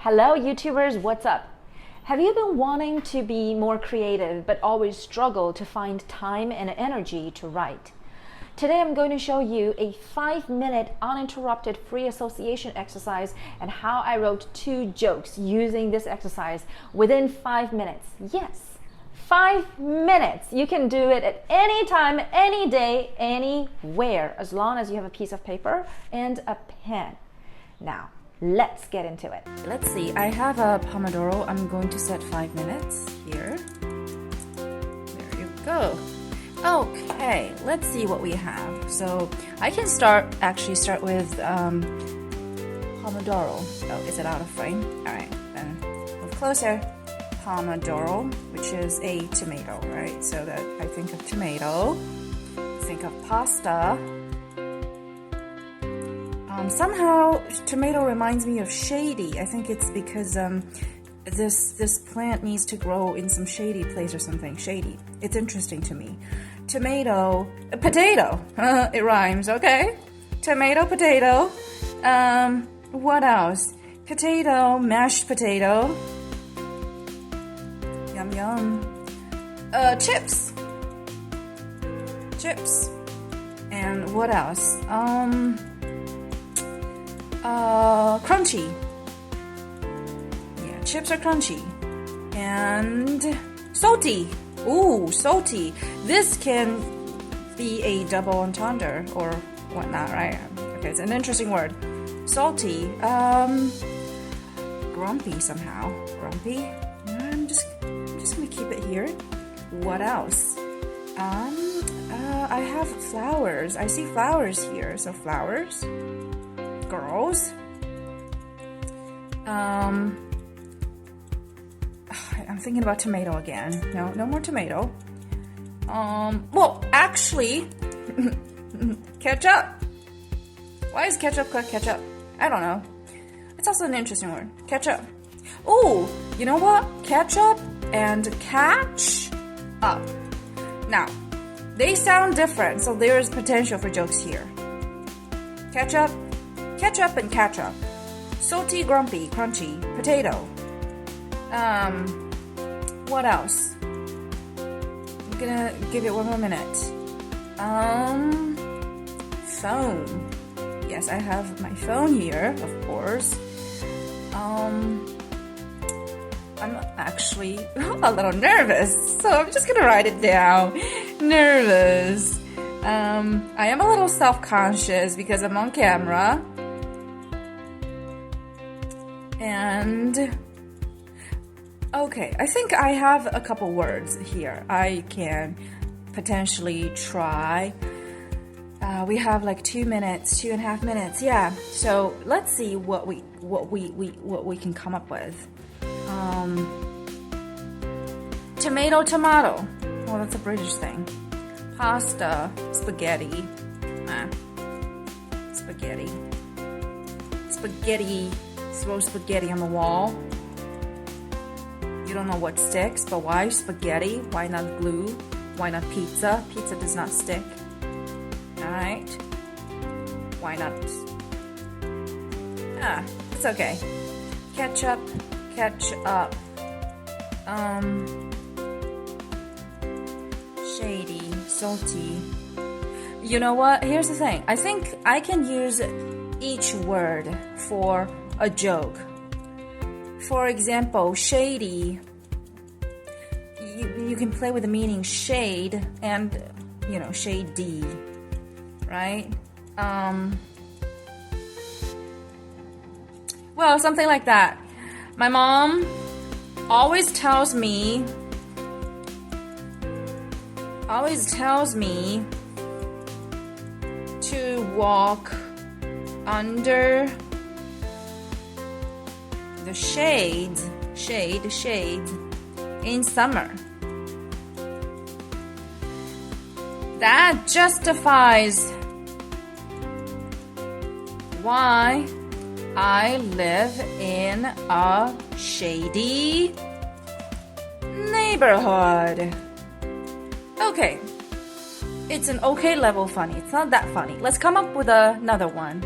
Hello YouTubers, what's up? Have you been wanting to be more creative but always struggle to find time and energy to write? Today I'm going to show you a 5-minute uninterrupted free association exercise and how I wrote 2 jokes using this exercise within 5 minutes. Yes, 5 minutes! You can do it at any time, any day, anywhere, as long as you have a piece of paper and a pen. Now, let's get into it. Let's see, I have a Pomodoro. I'm going to set 5 minutes here. There you go. Okay, let's see what we have. So I can start with Pomodoro. Oh, is it out of frame? All right, then move closer. Pomodoro, which is a tomato, right? So that I think of tomato, think of pasta. Somehow tomato reminds me of shady. I think it's because this plant needs to grow in some shady place or something. Shady. It's interesting to me. Tomato, potato. It rhymes, okay? Tomato, potato. What else? Potato, mashed potato. Yum yum. Chips. Chips. And what else? Crunchy. Yeah, chips are crunchy. And salty. Ooh, salty. This can be a double entendre or whatnot, right? Okay, it's an interesting word. Salty. Grumpy somehow. Grumpy. I'm just gonna keep it here. What else? I have flowers. I see flowers here. So flowers. Girls. I'm thinking about tomato again. No more tomato. Well, actually, ketchup. Why is ketchup called ketchup? I don't know. It's also an interesting word. Ketchup. Oh, you know what? Ketchup and catch up. Now, they sound different, so there is potential for jokes here. Ketchup and catch up. Salty, grumpy, crunchy, potato. What else? I'm gonna give it one more minute. Phone. Yes, I have my phone here, of course. I'm actually a little nervous, so I'm just gonna write it down. Nervous. I am a little self-conscious because I'm on camera. And okay, I think I have a couple words here I can potentially try. We have like 2 minutes, 2.5 minutes. Yeah. So let's see what we can come up with. Tomato. Well, that's a British thing. Pasta, spaghetti. Spaghetti. Throw spaghetti on the wall. You don't know what sticks, but why spaghetti? Why not glue? Why not pizza? Pizza does not stick. Alright. Why not? It's okay. Ketchup. Shady, salty. You know what? Here's the thing. I think I can use each word for a joke. For example, shady. You can play with the meaning shade and, shady, right? Well, something like that. My mom always tells me to walk under the shade in summer. That justifies why I live in a shady neighborhood. Okay, it's an okay level funny. It's not that funny. Let's come up with another one.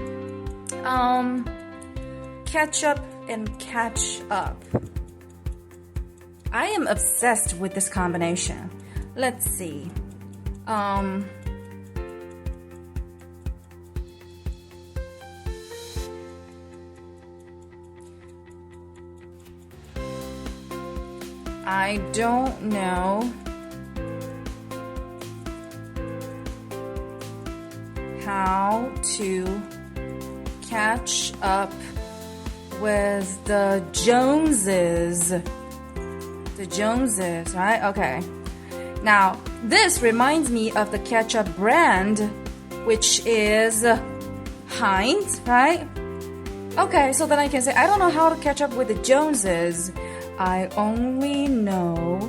Ketchup and catch up. I am obsessed with this combination. Let's see. I don't know how to catch up with the Joneses. The Joneses, right? Okay. Now, this reminds me of the ketchup brand, which is Heinz, right? Okay, so then I can say, I don't know how to catch up with the Joneses. I only know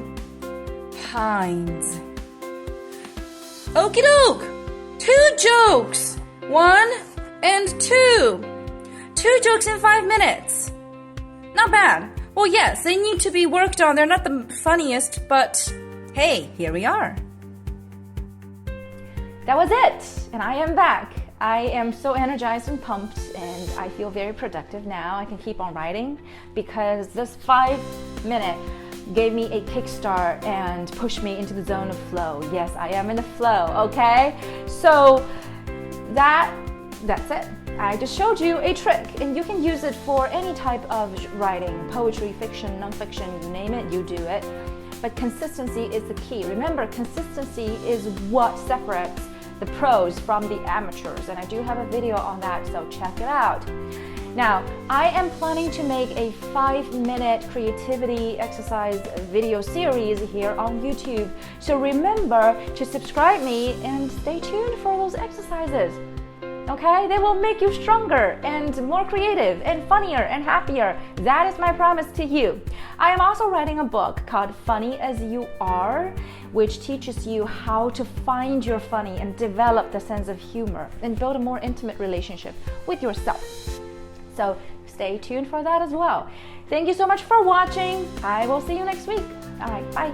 Heinz. Okie doke! 2 jokes! 1 and 2. 2 jokes in 5 minutes. Not bad. Well, yes, they need to be worked on. They're not the funniest, but hey, here we are. That was it, and I am back. I am so energized and pumped, and I feel very productive now. I can keep on writing because this 5-minute gave me a kickstart and pushed me into the zone of flow. Yes, I am in the flow, okay? So that's it. I just showed you a trick, and you can use it for any type of writing, poetry, fiction, nonfiction, you name it, you do it. But consistency is the key. Remember, consistency is what separates the pros from the amateurs, and I do have a video on that, so check it out. Now, I am planning to make a 5-minute creativity exercise video series here on YouTube, so remember to subscribe me and stay tuned for those exercises. Okay, they will make you stronger and more creative and funnier and happier. That is my promise to you. I am also writing a book called Funny as You Are, which teaches you how to find your funny and develop the sense of humor and build a more intimate relationship with yourself. So stay tuned for that as well. Thank you so much for watching. I will see you next week. All right, bye.